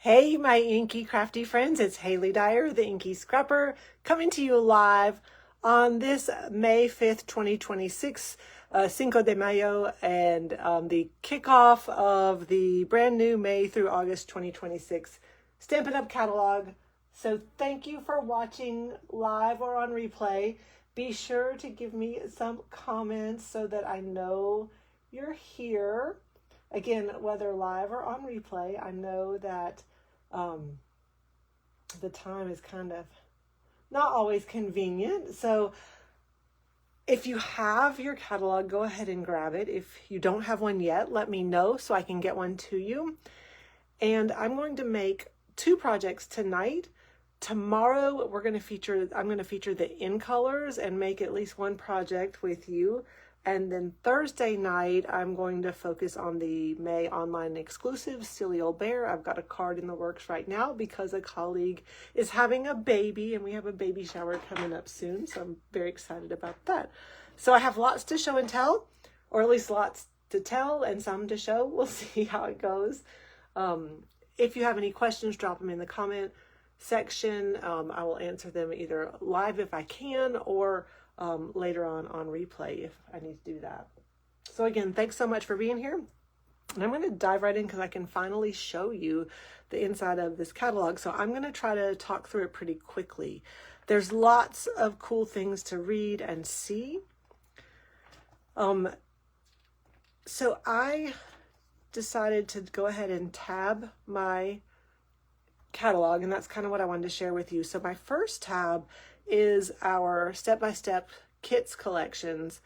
Hey, my inky crafty friends, it's Haley Dyer, the Inky Scrapper, coming to you live on this May 5th, 2026, Cinco de Mayo, and the kickoff of the brand new May through August 2026 Stampin' Up! Catalog. So thank you for watching live or on replay. Be sure to give me some comments so that I know you're here. Again, whether live or on replay, I know that the time is kind of not always convenient. So if you have your catalog, go ahead and grab it. If you don't have one yet, let me know so I can get one to you. And I'm going to make two projects tonight. Tomorrow I'm going to feature the in colors and make at least one project with you. And then Thursday night, I'm going to focus on the May online exclusive, Silly Old Bear. I've got a card in the works right now because a colleague is having a baby and we have a baby shower coming up soon. So I'm very excited about that. So I have lots to show and tell, or at least lots to tell and some to show. We'll see how it goes. If you have any questions, drop them in the comment section. I will answer them either live if I can or later on replay if I need to do that. So again, thanks so much for being here. And I'm going to dive right in because I can finally show you the inside of this catalog. So I'm going to try to talk through it pretty quickly. There's lots of cool things to read and see. So I decided to go ahead and tab my catalog, and that's kind of what I wanted to share with you. So my first tab is our step-by-step kits collections,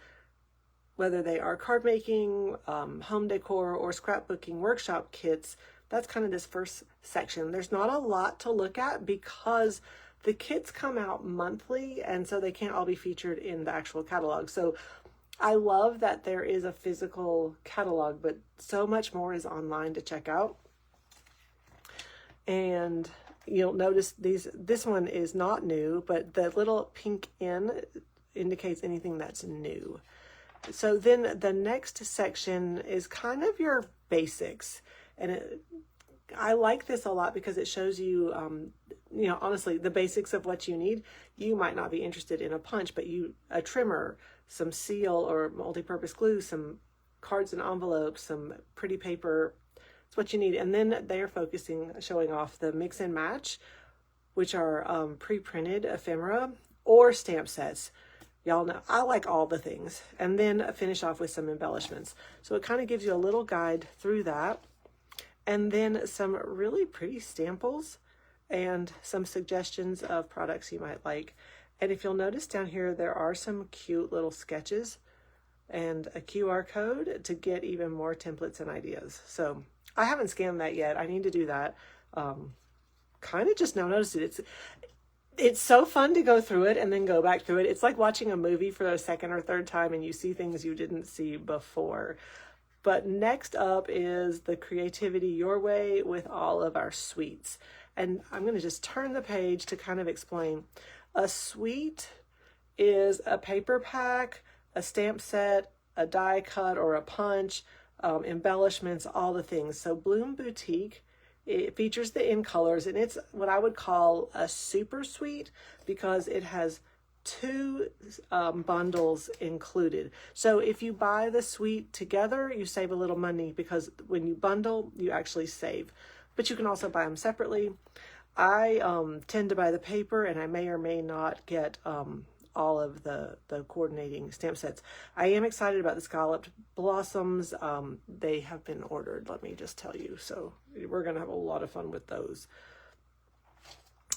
whether they are card making, home decor, or scrapbooking workshop kits. That's kind of this first section. There's not a lot to look at because the kits come out monthly, and so they can't all be featured in the actual catalog. So I love that there is a physical catalog, but so much more is online to check out. And you'll notice this one is not new, but the little pink N indicates anything that's new. So then the next section is kind of your basics. And I like this a lot because it shows you, honestly, the basics of what you need. You might not be interested in a punch, but a trimmer, some seal or multi-purpose glue, some cards and envelopes, some pretty paper. It's what you need. And then they're showing off the mix and match, which are pre-printed ephemera or stamp sets. Y'all know I like all the things. And then finish off with some embellishments. So it kind of gives you a little guide through that. And then some really pretty samples and some suggestions of products you might like. And if you'll notice down here, there are some cute little sketches and a QR code to get even more templates and ideas. So I haven't scanned that yet. I need to do that. Kind of just now noticed it. It's so fun to go through it and then go back through it. It's like watching a movie for the second or third time and you see things you didn't see before. But next up is the Creativity Your Way with all of our suites. And I'm going to just turn the page to kind of explain. A suite is a paper pack, a stamp set, a die cut or a punch, embellishments, all the things. So Bloom Boutique, it features the in colors, and it's what I would call a super suite because it has two bundles included. So if you buy the suite together, you save a little money because when you bundle, you actually save. But you can also buy them separately. I tend to buy the paper, and I may or may not get all of the coordinating stamp sets. I am excited about the scalloped blossoms. They have been ordered, let me just tell you. So we're going to have a lot of fun with those.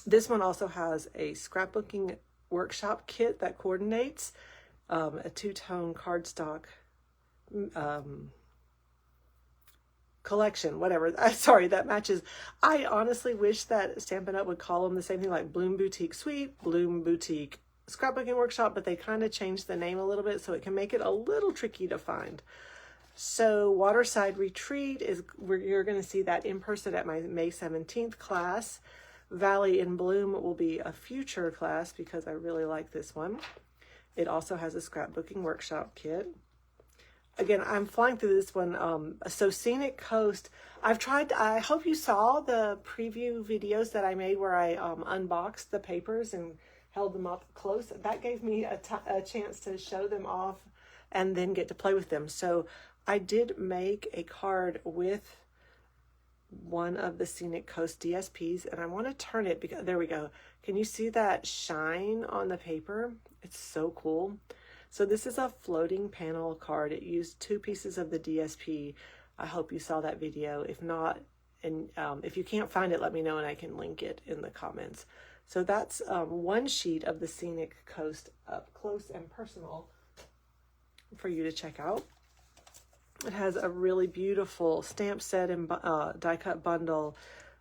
This one also has a scrapbooking workshop kit that coordinates, a two-tone cardstock collection, whatever. Sorry, that matches. I honestly wish that Stampin' Up! Would call them the same thing, like Bloom Boutique Suite, Bloom Boutique Scrapbooking Workshop, but they kind of changed the name a little bit so it can make it a little tricky to find. So Waterside Retreat is where you're going to see that in person at my May 17th class. Valley in Bloom will be a future class because I really like this one. It also has a scrapbooking workshop kit. again, I'm flying through this one. So Scenic Coast, I hope you saw the preview videos that I made where I unboxed the papers and held them up close. That gave me a chance to show them off and then get to play with them. So I did make a card with one of the Scenic Coast DSPs, and I want to turn it because there we go. Can you see that shine on the paper? It's so cool. So this is a floating panel card. It used 2 pieces of the DSP. I hope you saw that video. If not, and if you can't find it, let me know and I can link it in the comments. So that's one sheet of the Scenic Coast up close and personal for you to check out. It has a really beautiful stamp set and die cut bundle.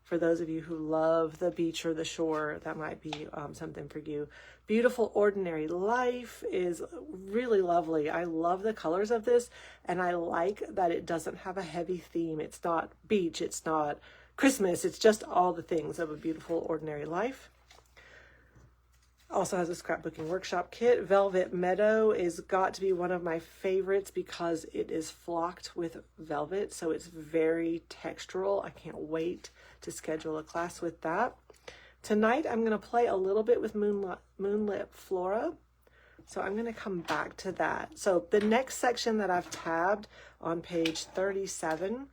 For those of you who love the beach or the shore, that might be something for you. Beautiful Ordinary Life is really lovely. I love the colors of this, and I like that it doesn't have a heavy theme. It's not beach, it's not Christmas, it's just all the things of a beautiful ordinary life. Also has a scrapbooking workshop kit. Velvet Meadow is got to be one of my favorites because it is flocked with velvet, so it's very textural. I can't wait to schedule a class with that. Tonight I'm going to play a little bit with Moonlit Flora, so I'm going to come back to that. So the next section that I've tabbed on page 37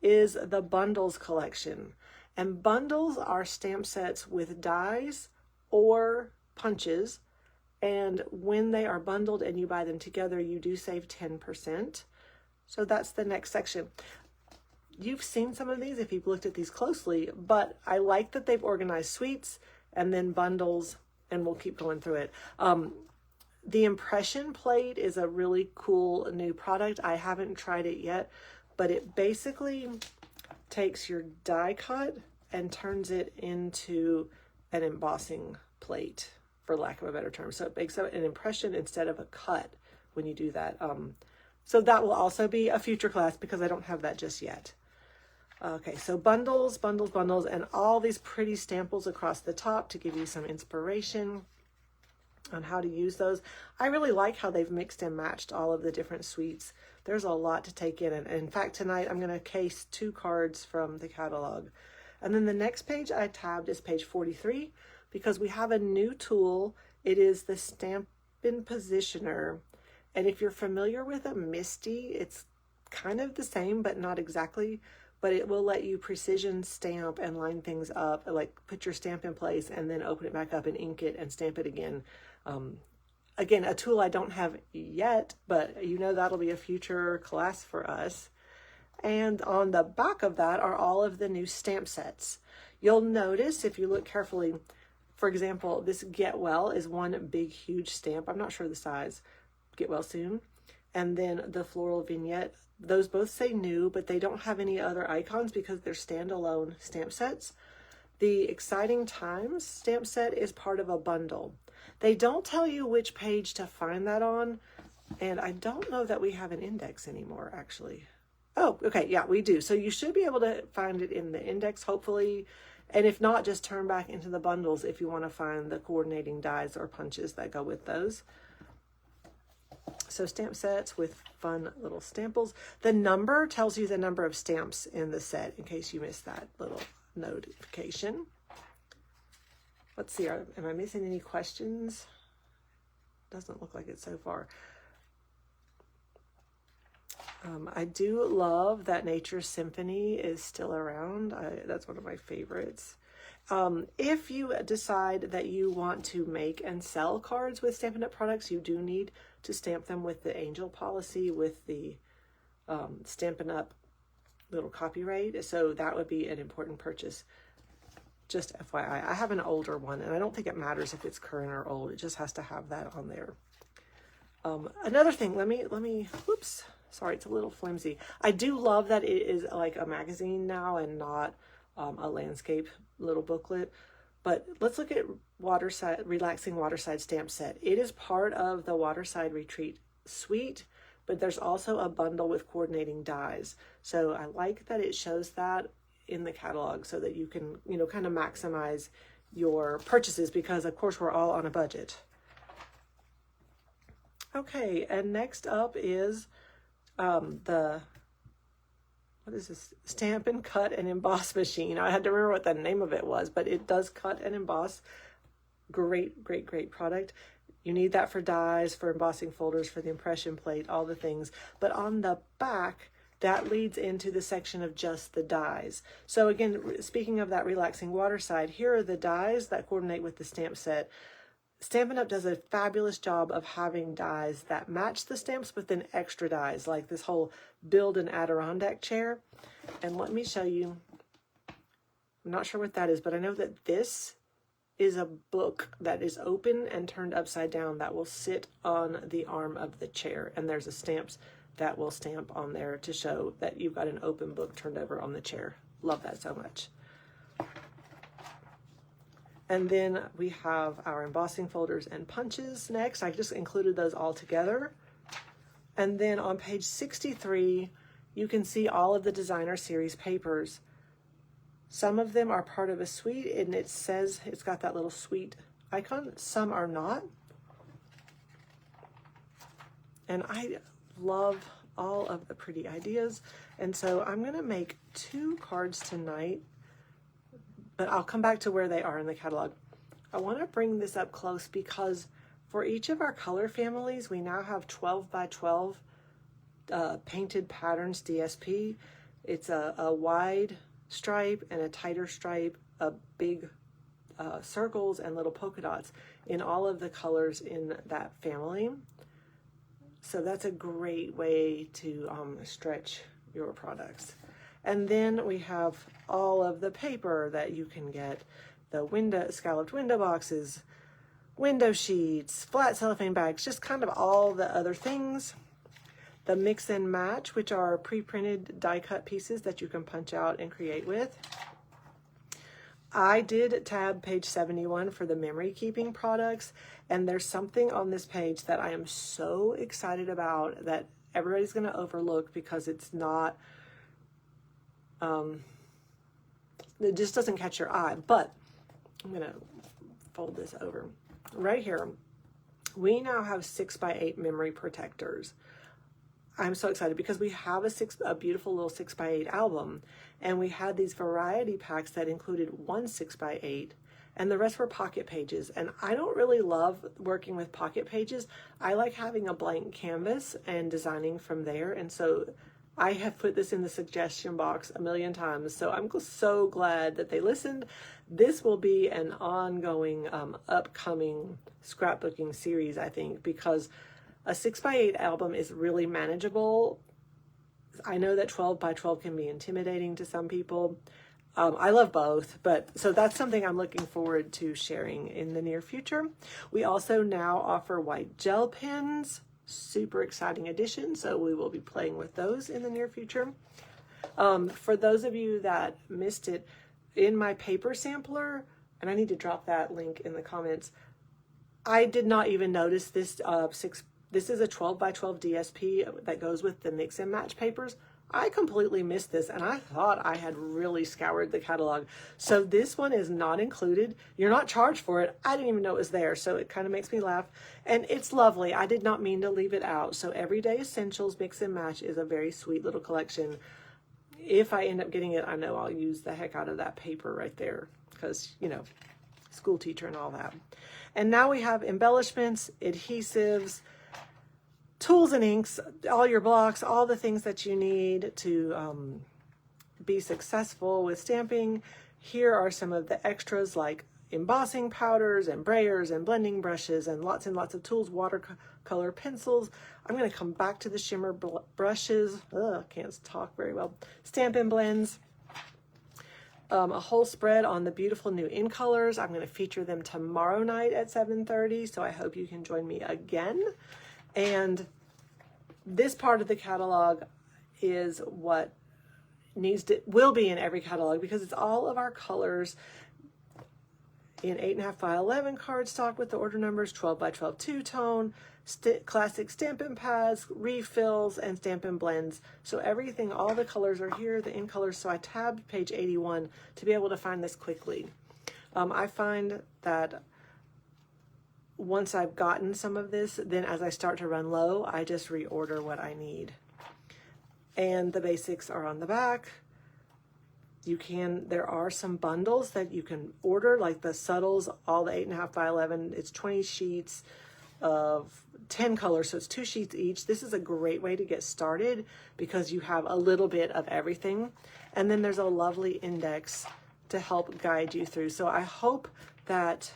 is the bundles collection, and bundles are stamp sets with dies or punches, and when they are bundled and you buy them together, you do save 10%. So that's the next section. You've seen some of these if you've looked at these closely, but I like that they've organized suites and then bundles, and we'll keep going through it. The impression plate is a really cool new product. I haven't tried it yet, but it basically takes your die cut and turns it into an embossing plate, for lack of a better term. So it makes an impression instead of a cut when you do that. So that will also be a future class because I don't have that just yet. Okay, so bundles, bundles, bundles, and all these pretty stamples across the top to give you some inspiration on how to use those. I really like how they've mixed and matched all of the different suites. There's a lot to take in. And in fact, tonight I'm going to case 2 cards from the catalog. And then the next page I tabbed is page 43 because we have a new tool. It is the Stampin' Positioner. And if you're familiar with a MISTI, it's kind of the same, but not exactly. But it will let you precision stamp and line things up, like put your stamp in place and then open it back up and ink it and stamp it again. Again, a tool I don't have yet, but you know that'll be a future class for us. And on the back of that are all of the new stamp sets. You'll notice if you look carefully, for example, this Get Well is one big, huge stamp. I'm not sure the size. Get Well Soon. And then the Floral Vignette. Those both say new, but they don't have any other icons because they're standalone stamp sets. The Exciting Times stamp set is part of a bundle. They don't tell you which page to find that on, and I don't know that we have an index anymore, actually. Oh, okay, yeah, we do. So you should be able to find it in the index, hopefully, and if not, just turn back into the bundles if you want to find the coordinating dies or punches that go with those. So stamp sets with fun little stamples. The number tells you the number of stamps in the set in case you missed that little notification. Let's see, am I missing any questions? Doesn't look like it so far. I do love that Nature Symphony is still around. That's one of my favorites. If you decide that you want to make and sell cards with Stampin' Up! Products, you do need to stamp them with the Angel policy with the Stampin' Up! Little copyright. So that would be an important purchase. Just FYI, I have an older one, and I don't think it matters if it's current or old. It just has to have that on there. Another thing, let me, whoops, sorry, it's a little flimsy. I do love that it is like a magazine now and not a landscape little booklet. But let's look at Relaxing Waterside Stamp Set. It is part of the Waterside Retreat suite, but there's also a bundle with coordinating dies. So I like that it shows that in the catalog so that you can, you know, kind of maximize your purchases because of course we're all on a budget. Okay, and next up is the, what is this? Stampin' Cut and Emboss machine. I had to remember what the name of it was, but it does cut and emboss. Great, great, great product. You need that for dies, for embossing folders, for the impression plate, all the things. But on the back, that leads into the section of just the dies. So again, speaking of that relaxing water side, here are the dies that coordinate with the stamp set. Stampin' Up! Does a fabulous job of having dies that match the stamps, but then extra dies, like this whole Build an Adirondack chair. And let me show you, I'm not sure what that is, but I know that this is a book that is open and turned upside down that will sit on the arm of the chair. And there's a stamps that will stamp on there to show that you've got an open book turned over on the chair. Love that so much. And then we have our embossing folders and punches next. I just included those all together. And then on page 63, you can see all of the designer series papers. Some of them are part of a suite, and it says it's got that little suite icon. Some are not. And I love all of the pretty ideas. And so I'm going to make 2 cards tonight, but I'll come back to where they are in the catalog. I want to bring this up close because for each of our color families, we now have 12 by 12 painted patterns DSP. It's a wide stripe and a tighter stripe, a big circles and little polka dots in all of the colors in that family. So that's a great way to stretch your products. And then we have all of the paper that you can get, the scalloped window boxes, window sheets, flat cellophane bags, just kind of all the other things. The mix and match, which are pre-printed die cut pieces that you can punch out and create with. I did tab page 71 for the memory keeping products, and there's something on this page that I am so excited about that everybody's going to overlook because it's not, it just doesn't catch your eye. But I'm going to fold this over. Right here, we now have 6x8 memory protectors. I'm so excited because we have a beautiful little 6x8 album, and we had these variety packs that included one 6x8 and the rest were pocket pages. And I don't really love working with pocket pages. I like having a blank canvas and designing from there. And so I have put this in the suggestion box a million times. So I'm so glad that they listened. This will be an ongoing upcoming scrapbooking series, I think, because a 6x8 album is really manageable. I know that 12 by 12 can be intimidating to some people. I love both, but so that's something I'm looking forward to sharing in the near future. We also now offer white gel pens, super exciting addition. So we will be playing with those in the near future. For those of you that missed it, in my paper sampler, and I need to drop that link in the comments, I did not even notice this this is a 12 by 12 DSP that goes with the mix and match papers. I completely missed this, and I thought I had really scoured the catalog. So this one is not included. You're not charged for it. I didn't even know it was there, so it kind of makes me laugh. And it's lovely. I did not mean to leave it out. So Everyday Essentials Mix and Match is a very sweet little collection. If I end up getting it, I know I'll use the heck out of that paper right there because, you know, school teacher and all that. And now we have embellishments, adhesives, tools and inks, all your blocks, all the things that you need to be successful with stamping. Here are some of the extras like embossing powders and brayers and blending brushes and lots of tools, watercolor pencils. I'm going to come back to the shimmer brushes. Can't talk very well. Stampin' Blends. A whole spread on the beautiful new in colors. I'm going to feature them tomorrow night at 7:30, so I hope you can join me again. And this part of the catalog is what will be in every catalog because it's all of our colors in 8.5 by 11 cardstock with the order numbers, 12 by 12 two-tone, classic Stampin' Pads, refills, and Stampin' Blends. So everything, all the colors are here, the in colors. So I tabbed page 81 to be able to find this quickly. I find that once I've gotten some of this, then as I start to run low, I just reorder what I need. and the basics are on the back. There are some bundles that you can order, like the subtles, all the 8.5 by 11. It's 20 sheets of 10 colors, so it's 2 sheets each. This is a great way to get started because you have a little bit of everything. And then there's a lovely index to help guide you through. So I hope that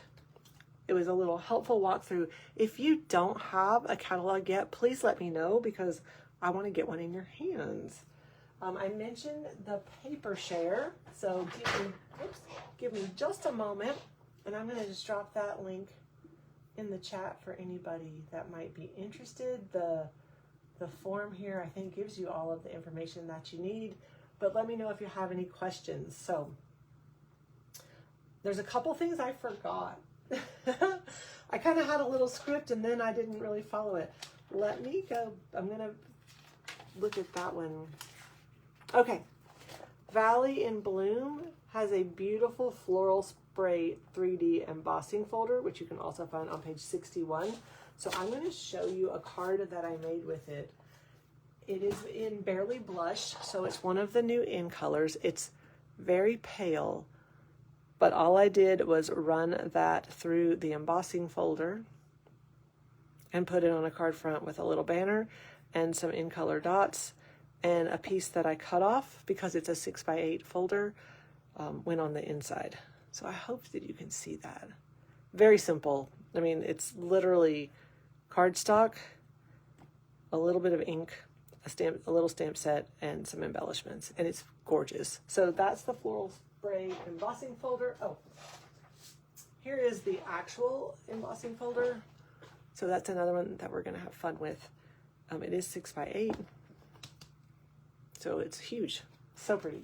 it was a little helpful walkthrough. If you don't have a catalog yet, please let me know because I want to get one in your hands. I mentioned the paper share, so give me just a moment, and I'm going to just drop that link in the chat for anybody that might be interested. The form here, I think, gives you all of the information that you need, but let me know if you have any questions. So there's a couple things I forgot. I kind of had a little script and then I didn't really follow it. Let me go. I'm going to look at that one. Okay. Valley in Bloom has a beautiful floral spray 3D embossing folder, which you can also find on page 61. So I'm going to show you a card that I made with it. It is in Barely Blush, so it's one of the new in colors. It's very pale, but all I did was run that through the embossing folder and put it on a card front with a little banner and some in color dots, and a piece that I cut off because it's a 6x8 folder went on the inside. So I hope that you can see that. Very simple. I mean, it's literally cardstock, a little bit of ink, a little stamp set, and some embellishments, and it's gorgeous. So that's the floral spray embossing folder. Oh, here is the actual embossing folder. So that's another one that we're going to have fun with. It is 6x8, so it's huge, so pretty.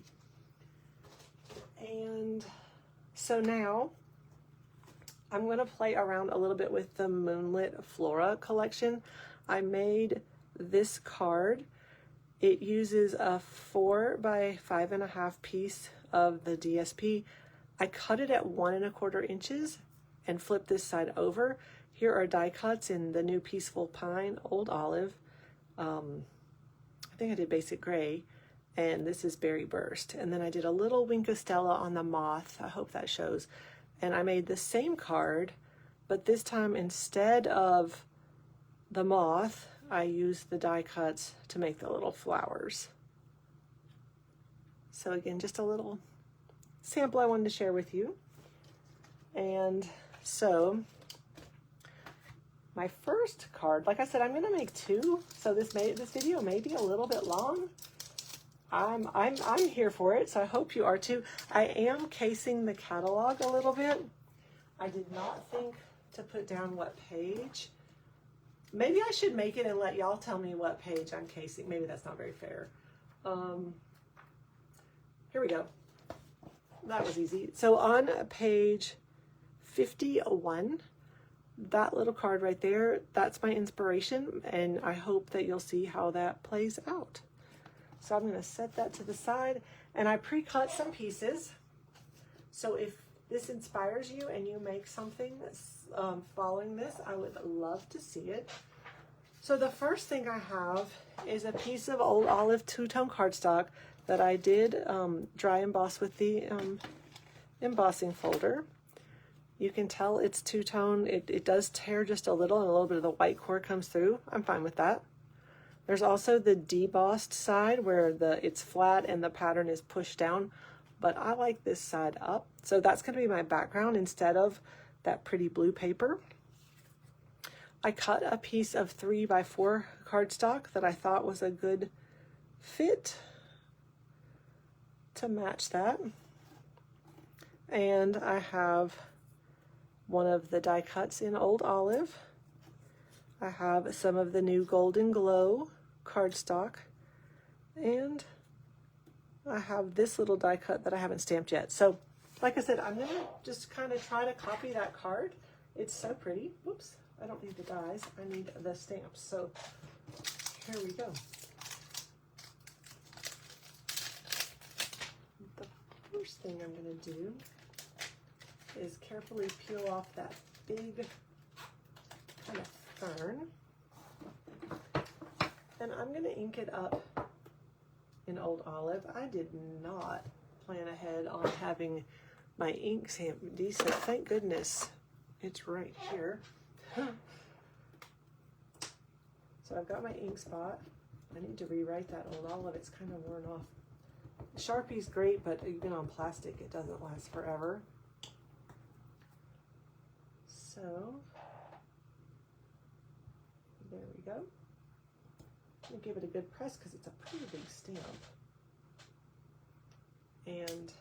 And so now I'm going to play around a little bit with the Moonlit Flora collection. I made this card. It uses a 4 by 5.5 piece of the DSP. I cut it at 1 1/4 inches and flipped this side over. Here are die cuts in the new Peaceful Pine, Old Olive. I think I did Basic Gray, and this is Berry Burst. And then I did a little Wink of Stella on the moth. I hope that shows. And I made the same card, but this time instead of the moth, I used the die cuts to make the little flowers. So again, just a little sample I wanted to share with you. And so my first card, like I said, I'm going to make 2. So this video may be a little bit long. I'm here for it, so I hope you are too. I am casing the catalog a little bit. I did not think to put down what page. Maybe I should make it and let y'all tell me what page I'm casing. Maybe that's not very fair. Here we go. That was easy. So on page 51, that little card right there, that's my inspiration, and I hope that you'll see how that plays out. So I'm going to set that to the side, and I pre-cut some pieces. So if this inspires you and you make something following this, I would love to see it. So the first thing I have is a piece of Old Olive two-tone cardstock that I did dry emboss with the embossing folder. You can tell it's two-tone. It does tear just a little, and a little bit of the white core comes through. I'm fine with that. There's also the debossed side where it's flat and the pattern is pushed down, but I like this side up. So that's going to be my background instead of that pretty blue paper. I cut a piece of 3 by 4 cardstock that I thought was a good fit to match that. And I have one of the die cuts in Old Olive. I have some of the new Golden Glow cardstock, and I have this little die cut that I haven't stamped yet. So like I said, I'm gonna just kind of try to copy that card. It's so pretty. Whoops, I don't need the dies, I need the stamps. So here we go. The first thing I'm gonna do is carefully peel off that big kind of fern. And I'm going to ink it up in Old Olive. I did not plan ahead on having my ink handy, so thank goodness it's right here. So I've got my ink spot. I need to rewrite that Old Olive. It's kind of worn off. Sharpie's great, but even on plastic, it doesn't last forever. So, there we go. I'm gonna give it a good press because it's a pretty big stamp. And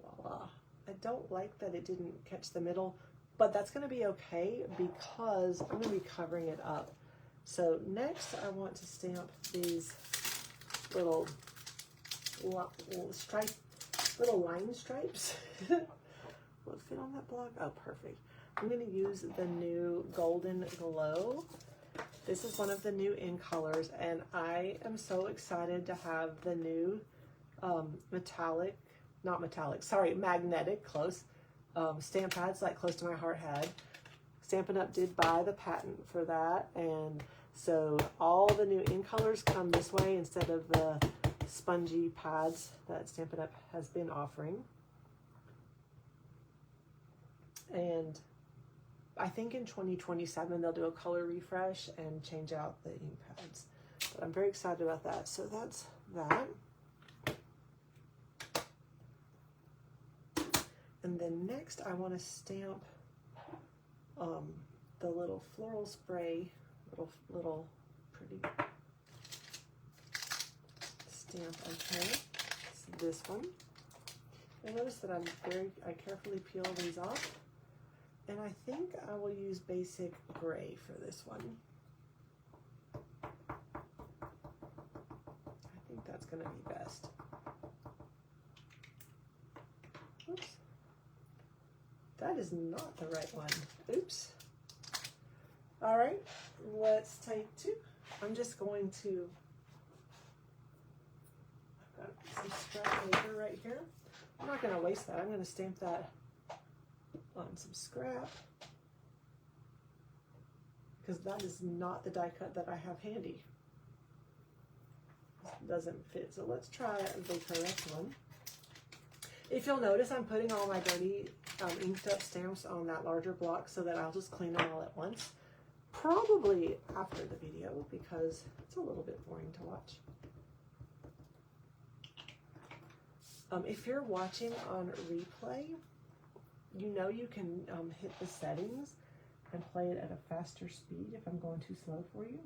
voila. I don't like that it didn't catch the middle, but that's gonna be okay because I'm gonna be covering it up. So next I want to stamp these little line stripes. Will it fit on that block? Oh, perfect. I'm going to use the new Golden Glow. This is one of the new in colors, and I am so excited to have the new magnetic, close, stamp pads like Close to My Heart had. Stampin' Up! Did buy the patent for that, and so all the new in colors come this way instead of the spongy pads that Stampin' Up! Has been offering. And I think in 2027 they'll do a color refresh and change out the ink pads. But I'm very excited about that. So that's that. And then next I want to stamp the little floral spray, little pretty stamp on here. It's this one. You'll notice that I carefully peel these off. And I think I will use basic gray for this one. I think that's going to be best. Oops. That is not the right one. Oops. All right, let's take two. I'm just going to, I've got some scrap paper right here. I'm not going to waste that. I'm going to stamp that on some scrap because that is not the die cut that I have handy. This doesn't fit, so let's try the correct one. If you'll notice, I'm putting all my dirty inked up stamps on that larger block so that I'll just clean them all at once, probably after the video because it's a little bit boring to watch. If you're watching on replay, you know you can hit the settings and play it at a faster speed if I'm going too slow for you.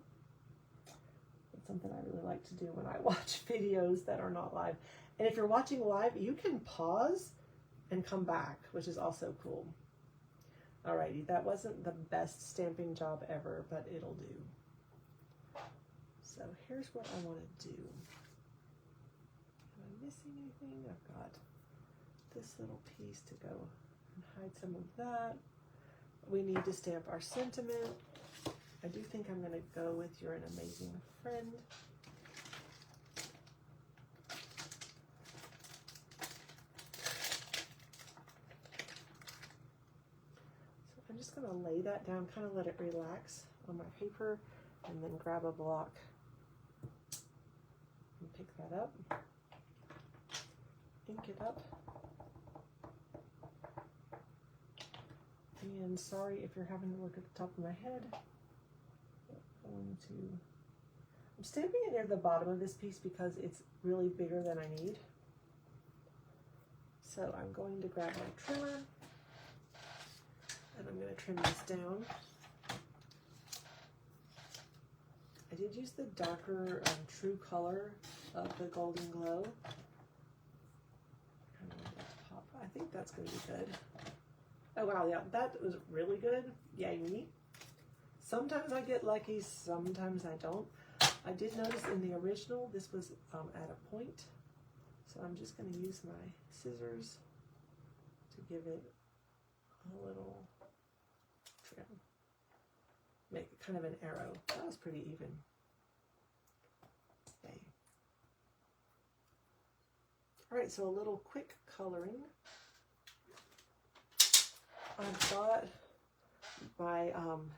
That's something I really like to do when I watch videos that are not live. And if you're watching live, you can pause and come back, which is also cool. Alrighty, that wasn't the best stamping job ever, but it'll do. So here's what I want to do. Am I missing anything? I've got this little piece to go and hide some of that. We need to stamp our sentiment. I do think I'm going to go with You're an Amazing Friend. So I'm just going to lay that down, kind of let it relax on my paper, and then grab a block and pick that up, ink it up. And sorry if you're having to look at the top of my head. I'm stamping it near the bottom of this piece because it's really bigger than I need. So I'm going to grab my trimmer and I'm going to trim this down. I did use the darker true color of the Golden Glow. I think that's going to be good. Oh wow, yeah, that was really good. Yay me. Sometimes I get lucky, sometimes I don't. I did notice in the original this was at a point, so I'm just going to use my scissors to give it a little trim. Make it kind of an arrow. That was pretty even. Okay. All right, so a little quick coloring. I've got my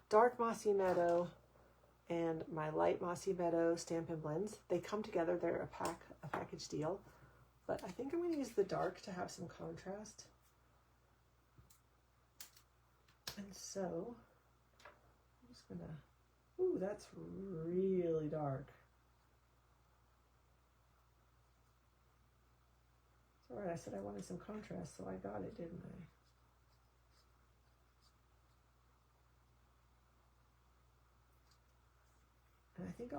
Dark Mossy Meadow and my Light Mossy Meadow Stampin' Blends. They come together. They're a package deal. But I think I'm going to use the dark to have some contrast. And so, I'm just going to, ooh, that's really dark. It's all right, I said I wanted some contrast, so I got it, didn't I? And I think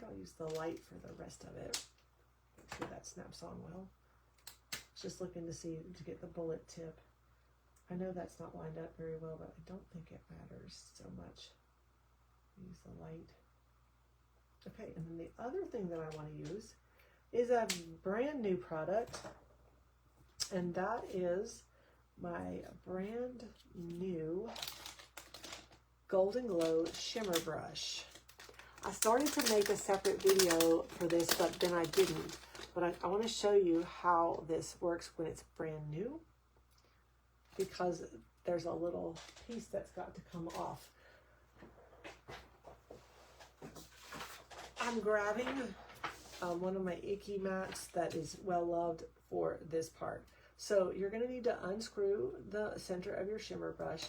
I'll use the light for the rest of it. Make sure that snaps on well. Just looking to get the bullet tip. I know that's not lined up very well, but I don't think it matters so much. Use the light. Okay, and then the other thing that I want to use is a brand new product, and that is my brand new Golden Glow Shimmer Brush. I started to make a separate video for this, but then I didn't. But I want to show you how this works when it's brand new, because there's a little piece that's got to come off. I'm grabbing one of my icky mats that is well loved for this part. So you're going to need to unscrew the center of your shimmer brush,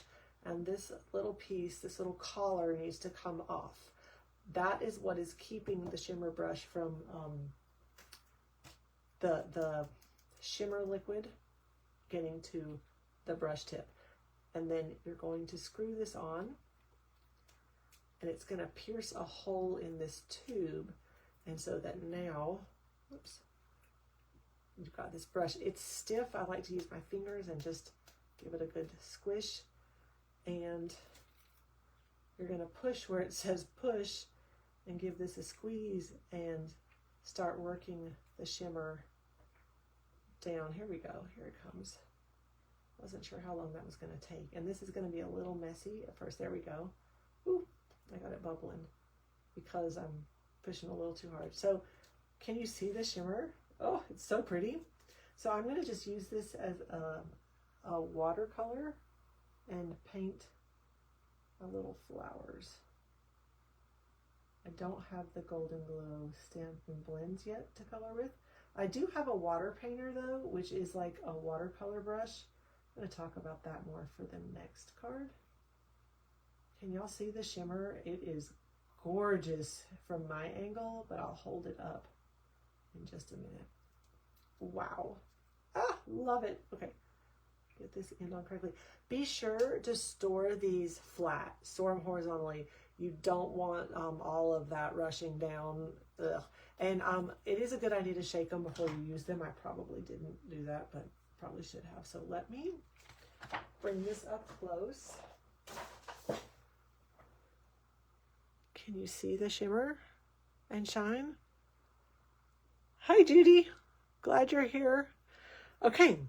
and this little piece, this little collar, needs to come off. That is what is keeping the shimmer brush from the shimmer liquid getting to the brush tip. And then you're going to screw this on, and it's going to pierce a hole in this tube, and so that now, whoops, you've got this brush. It's stiff. I like to use my fingers and just give it a good squish, and you're going to push where it says push and give this a squeeze and start working the shimmer down. Here we go. Here it comes. Wasn't sure how long that was going to take. And this is going to be a little messy at first. There we go. Ooh, I got it bubbling because I'm pushing a little too hard. So can you see the shimmer? Oh, it's so pretty. So I'm going to just use this as a watercolor and paint a little flowers. I don't have the Golden Glow Stampin' Blends yet to color with. I do have a water painter though, which is like a watercolor brush. I'm going to talk about that more for the next card. Can y'all see the shimmer? It is gorgeous from my angle, but I'll hold it up in just a minute. Wow. Ah, love it. Okay, get this end on correctly. Be sure to store these flat. Store them horizontally. You don't want all of that rushing down. Ugh. And it is a good idea to shake them before you use them. I probably didn't do that, but probably should have. So let me bring this up close. Can you see the shimmer and shine? Hi, Judy. Glad you're here. Okay.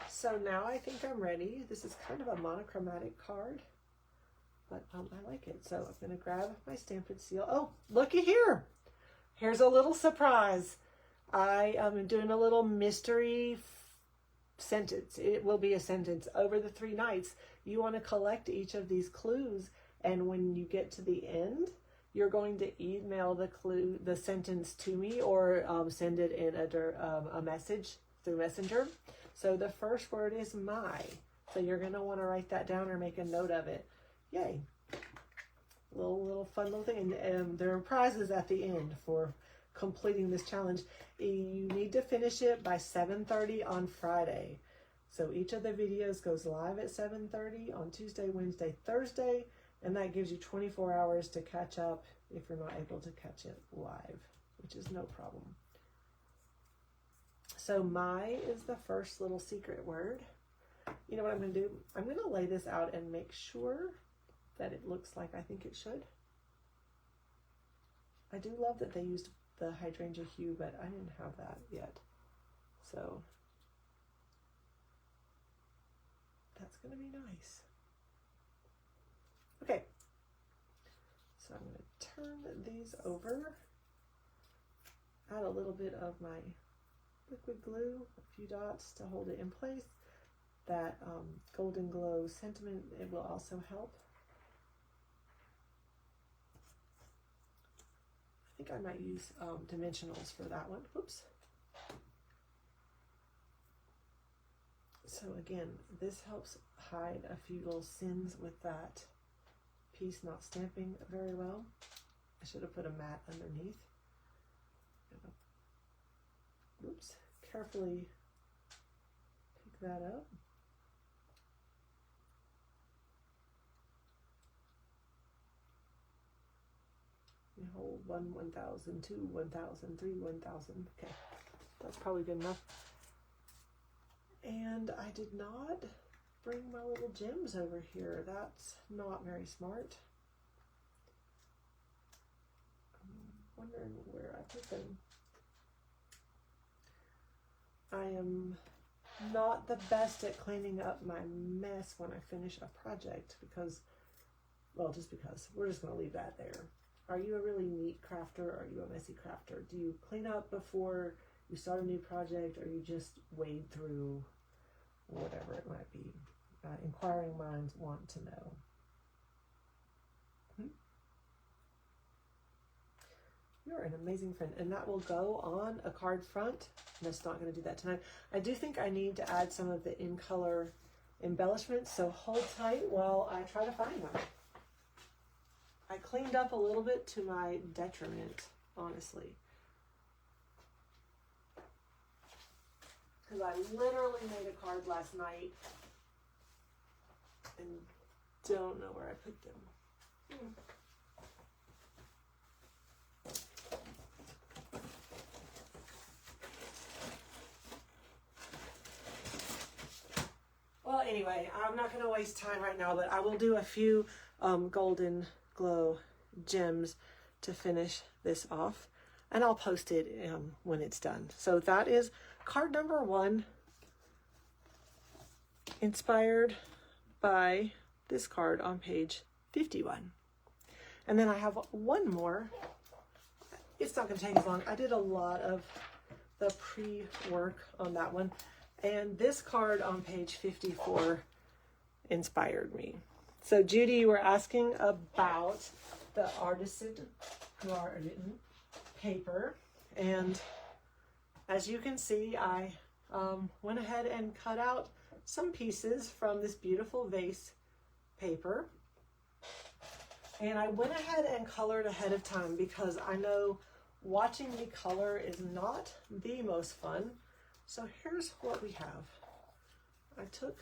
So now I think I'm ready. This is kind of a monochromatic card, but I like it. So I'm going to grab my Stampin' Seal. Oh, looky here. Here's a little surprise. I am doing a little mystery sentence. It will be a sentence. Over the 3 nights, you want to collect each of these clues, and when you get to the end, you're going to email the sentence to me, or send it in a message through Messenger. So the first word is my. So you're going to want to write that down or make a note of it. Yay. Little fun little thing. And there are prizes at the end for completing this challenge. You need to finish it by 7:30 on Friday. So each of the videos goes live at 7:30 on Tuesday, Wednesday, Thursday, and that gives you 24 hours to catch up if you're not able to catch it live, which is no problem. So my is the first little secret word. You know what I'm going to do? I'm going to lay this out and make sure that it looks like I think it should. I do love that they used the hydrangea hue, but I didn't have that yet. So that's going to be nice. Okay. So I'm going to turn these over, add a little bit of my liquid glue, a few dots to hold it in place. That Golden Glow sentiment, it will also help. think I might use dimensionals for that one. Whoops. So again, this helps hide a few little sins with that piece not stamping very well. I should have put a mat underneath. Oops, carefully pick that up. You hold 1, 1,000, 2, 1,000, 3, 1,000. Okay, that's probably good enough. And I did not bring my little gems over here. That's not very smart. I'm wondering where I put them. I am not the best at cleaning up my mess when I finish a project because, well, just because. We're just going to leave that there. Are you a really neat crafter? Or are you a messy crafter? Do you clean up before you start a new project, or you just wade through whatever it might be? Inquiring minds want to know. You're an amazing friend, and that will go on a card front. I'm just not going to do that tonight. I do think I need to add some of the in color embellishments, so hold tight while I try to find them. I cleaned up a little bit to my detriment, honestly. Because I literally made a card last night and don't know where I put them. Well, anyway, I'm not going to waste time right now, but I will do a few golden glow gems to finish this off, and I'll post it when it's done. So that is card number 1, inspired by this card on page 51. And then I have one more. It's not going to take as long. I did a lot of the pre-work on that one. And this card on page 54 inspired me. So Judy, you were asking about the artisan paper. And as you can see, I went ahead and cut out some pieces from this beautiful vase paper. And I went ahead and colored ahead of time because I know watching me color is not the most fun. So here's what we have. I took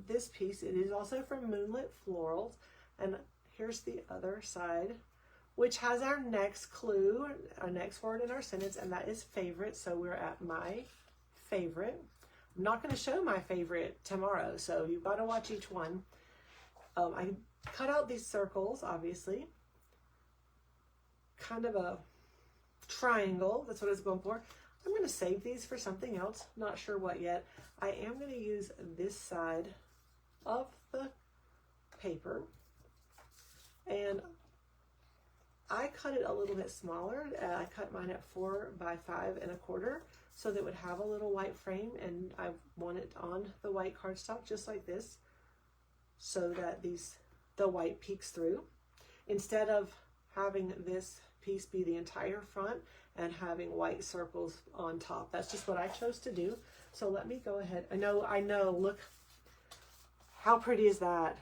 this piece. It is also from Moonlit Florals. And here's the other side, which has our next clue, our next word in our sentence, and that is favorite. So we're at my favorite. I'm not going to show my favorite tomorrow, so you've got to watch each one. I cut out these circles, obviously. Kind of a triangle. That's what I was going for. I'm going to save these for something else. Not sure what yet. I am going to use this side of the paper. And I cut it a little bit smaller. I cut mine at 4 by 5 1/4 so that it would have a little white frame, and I want it on the white cardstock just like this so that the white peeks through. Instead of having this piece be the entire front and having white circles on top. That's just what I chose to do. So let me go ahead. I know, look, how pretty is that?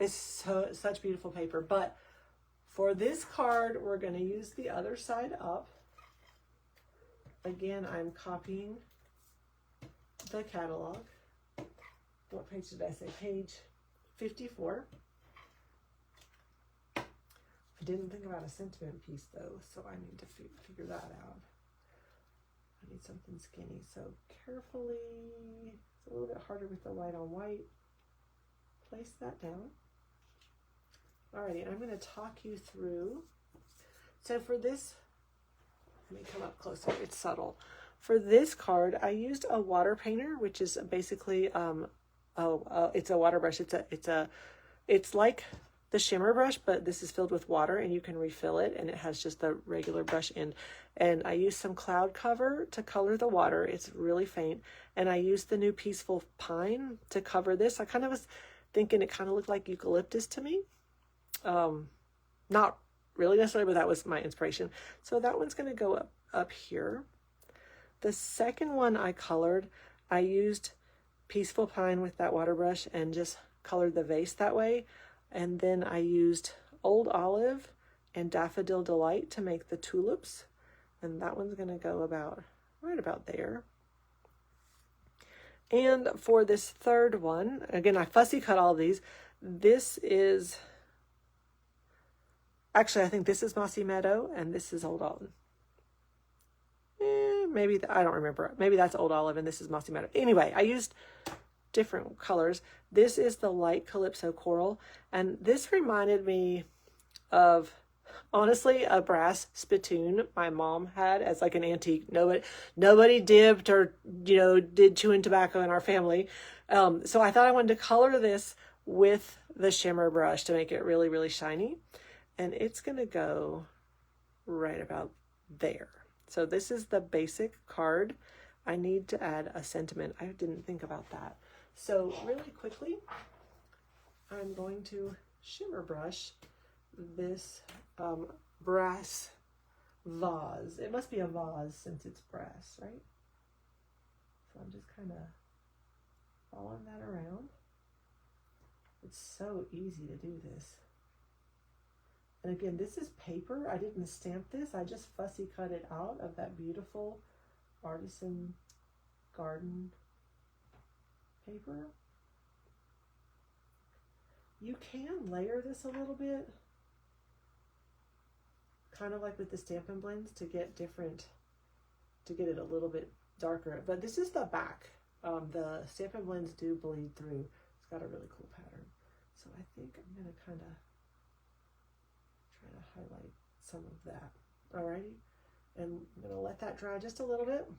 It's such beautiful paper. But for this card, we're going to use the other side up. Again, I'm copying the catalog. What page did I say? Page 54. I didn't think about a sentiment piece though, so I need to figure that out. I need something skinny, so carefully, it's a little bit harder with the white on white. Place that down. Alrighty, and I'm going to talk you through. So for this, let me come up closer, it's subtle. For this card, I used a water painter, which is basically, it's a water brush. It's like the shimmer brush, but this is filled with water and you can refill it, and it has just the regular brush end. And I used some cloud cover to color the water. It's really faint. And I used the new Peaceful Pine to cover this. I kind of was thinking it kind of looked like eucalyptus to me. Not really necessarily, but that was my inspiration. So that one's going to go up here. The second one I colored, I used Peaceful Pine with that water brush and just colored the vase that way. And then I used Old Olive and Daffodil Delight to make the tulips. And that one's going to go about right about there. And for this third one, again, I fussy cut all of these. This is, actually, I think this is Mossy Meadow and this is Old Olive. Maybe, I don't remember. Maybe that's Old Olive and this is Mossy Meadow. Anyway, I used different colors. This is the light Calypso Coral. And this reminded me of, honestly, a brass spittoon my mom had as like an antique. Nobody dipped or, did chewing tobacco in our family. So I thought I wanted to color this with the shimmer brush to make it really, really shiny. And it's going to go right about there. So this is the basic card. I need to add a sentiment. I didn't think about that. So really quickly, I'm going to shimmer brush this brass vase. It must be a vase since it's brass, right? So I'm just kind of following that around. It's so easy to do this. And again, this is paper. I didn't stamp this. I just fussy cut it out of that beautiful Artisan Garden paper. You can layer this a little bit, kind of like with the Stampin' Blends to get it a little bit darker. But this is the back. The Stampin' Blends do bleed through. It's got a really cool pattern. So I think I'm going to kind of try to highlight some of that. Alrighty. And I'm going to let that dry just a little bit.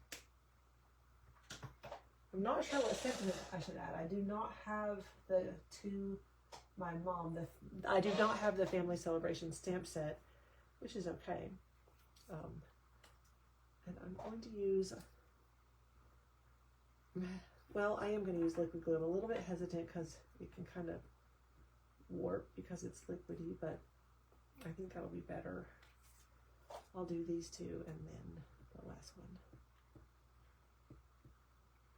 I'm not sure what sentiment I should add. I do not have I do not have the Family Celebration stamp set, which is okay. And I'm going to use, well, I am going to use liquid glue. I'm a little bit hesitant because it can kind of warp because it's liquidy, but I think that'll be better. I'll do these two and then the last one.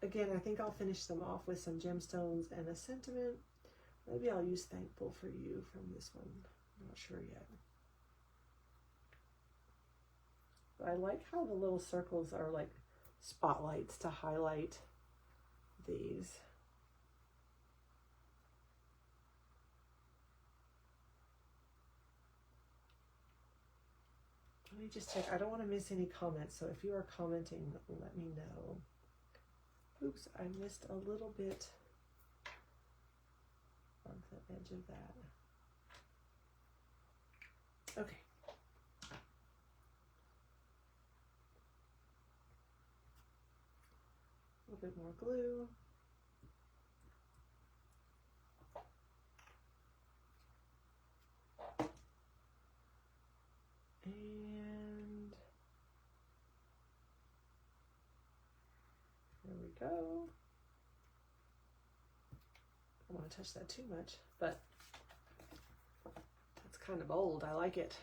Again, I think I'll finish them off with some gemstones and a sentiment. Maybe I'll use Thankful for You from this one. I'm not sure yet. But I like how the little circles are like spotlights to highlight these. Let me just check. I don't want to miss any comments, so if you are commenting, let me know. Oops, I missed a little bit of the edge of that. Okay. A little bit more glue. And there we go. I don't want to touch that too much, but that's kind of bold. I like it.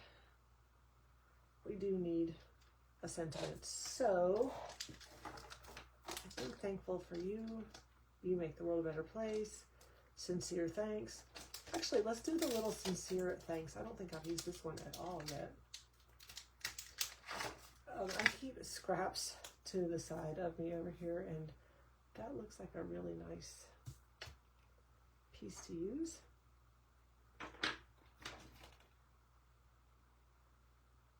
We do need a sentiment. So I think Thankful for You, You Make the World a Better Place, Sincere Thanks. Actually, let's do the little Sincere Thanks. I don't think I've used this one at all yet. I keep scraps to the side of me over here, and that looks like a really nice piece to use.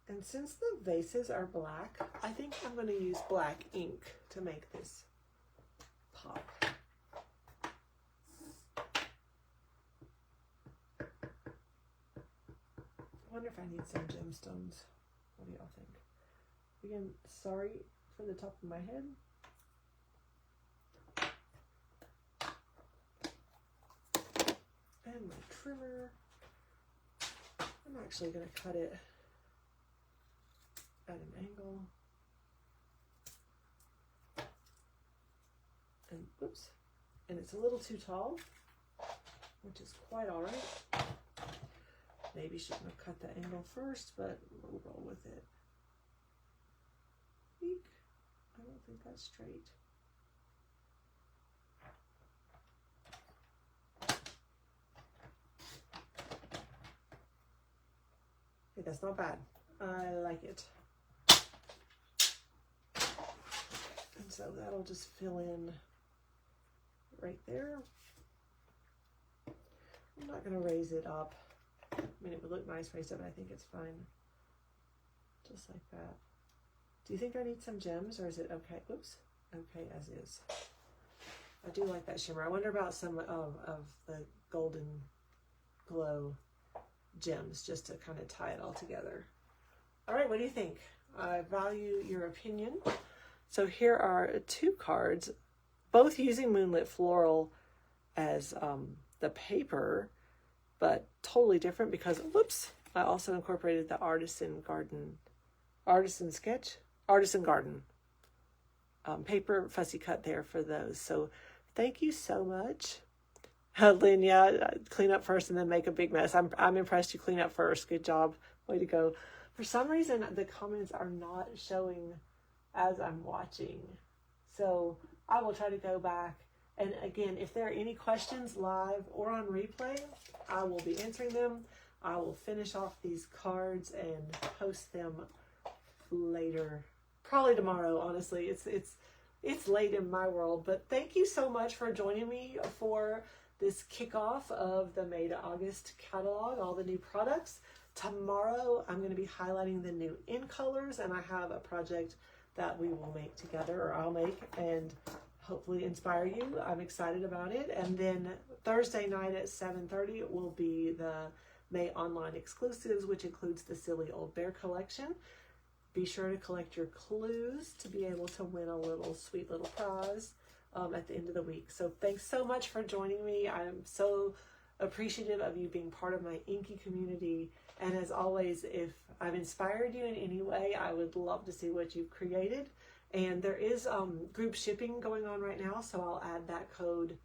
And since the vases are black, I think I'm going to use black ink to make this pop. I wonder if I need some gemstones. What do y'all think? Again, sorry for the top of my head. And my trimmer. I'm actually going to cut it at an angle. And whoops. And it's a little too tall, which is quite all right. Maybe shouldn't have cut the angle first, but we'll roll with it. Eek. I don't think that's straight. Okay, that's not bad. I like it. And so that'll just fill in right there. I'm not going to raise it up. I mean, it would look nice raised up, but I think it's fine. Just like that. Do you think I need some gems, or is it okay? Oops. Okay as is. I do like that shimmer. I wonder about some of the golden glow gems, just to kind of tie it all together. All right, what do you think? I value your opinion. So here are 2 cards, both using Moonlit Floral as the paper, but totally different because, whoops, I also incorporated the Artisan Garden paper fussy cut there for those. So thank you so much. Lynn, yeah, clean up first and then make a big mess. I'm impressed you clean up first. Good job. Way to go. For some reason, the comments are not showing as I'm watching. So I will try to go back. And again, if there are any questions live or on replay, I will be answering them. I will finish off these cards and post them later. Probably tomorrow, honestly. It's late in my world. But thank you so much for joining me for this kickoff of the May to August catalog, all the new products. Tomorrow, I'm going to be highlighting the new in colors, and I have a project that we will make together, or I'll make, and hopefully inspire you. I'm excited about it. And then Thursday night at 7:30 will be the May online exclusives, which includes the Silly Old Bear collection. Be sure to collect your clues to be able to win a little sweet little prize at the end of the week. So thanks so much for joining me. I'm so appreciative of you being part of my Inky community. And as always, if I've inspired you in any way, I would love to see what you've created. And there is group shipping going on right now, so I'll add that code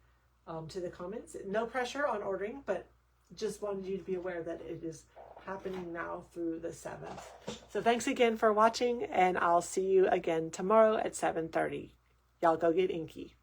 to the comments. No pressure on ordering, but just wanted you to be aware that it is happening now through the 7th. So thanks again for watching, and I'll see you again tomorrow at 7:30. Y'all go get inky.